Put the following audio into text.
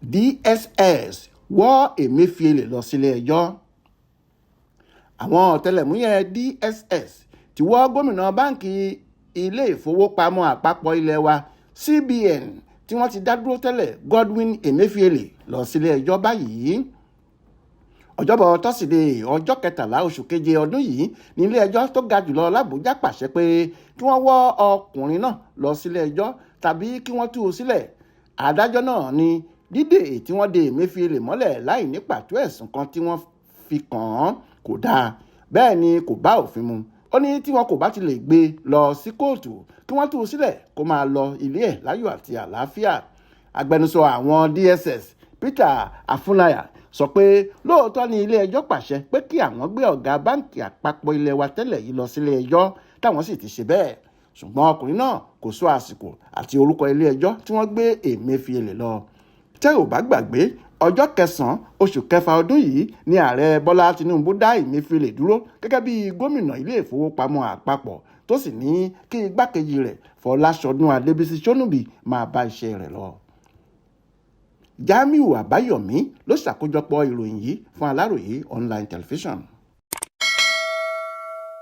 DSS wọ́ Emefiele lọ sílé-ẹjọ́. Àwọn ọ̀tẹlẹ̀múyẹ́ DSS ti wọ́ gómìnà báǹkì ilé ìfowópamọ́ àpapọ̀ ilé wa CBN tí wọ́n ti dá dúró tẹ́lẹ̀ Godwin Emefiele lọ sílé-ẹjọ́ báyìí. Ọjọ́bọ̀ tọ́sídẹ̀ẹ́ ọjọ́ 13 oṣù keje ọdún yìí ní ilé-ẹjọ́ tó ga jùlọ l'Àbújá pàṣẹ pé kí wọ́n wọ́ ọkùnrin náà lọ sílé-ẹjọ́ tàbí kí wọ́n tú u sílẹ̀. Adájọ́ náà ní dídè tí wọ́n de Emefiele mọ́lẹ̀ láì ní pàtó ẹ̀sùn kan tí wọ́n fi kàn án kò dáa, bẹ́ẹ̀ ni kò bá òfin mu. Ó ní tí wọn kò bá ti lè gbé lọ sí kóòtù kí wọ́n tú u sílẹ̀ kó máa lọ ilé ẹ̀ láyọ̀ àti àlàáfíà. Agbẹnusọ àwọn DSS Peter Afunaya sọ pé lóòótọ́ ni ilé-ẹjọ́ pàṣẹ pé kí àwọn gbé ọ̀gá báǹkì àpapọ̀ ilé wa tẹ́lẹ̀ yìí lọ sílé-ẹjọ́ táwọn sì ti ṣe bẹ́ẹ̀, ṣùgbọ́n ọkùnrin náà kò sọ àsìkò àti orúkọ ilé-ẹjọ́ tí wọ́n gbé Emefiele lọ. Tẹ́ ò bá gbàgbé, ọjọ́ 9 oṣù kẹfà ọdún yìí ni ààrẹ Bọ́lá Tinubu dá Emefiele dúró gẹ́gẹ́ bí gómìnà ilé ìfowópamọ́ àpapọ̀ tó sì ní kí igbákejì rẹ̀ Fọláṣọdún Adébísí Ṣónúbì máa bá iṣẹ́ rẹ̀ lọ. Jamiu Àbáyọ̀mí ló ṣàkójọpọ̀ ìròyìn yìí fún Aláròyé online television.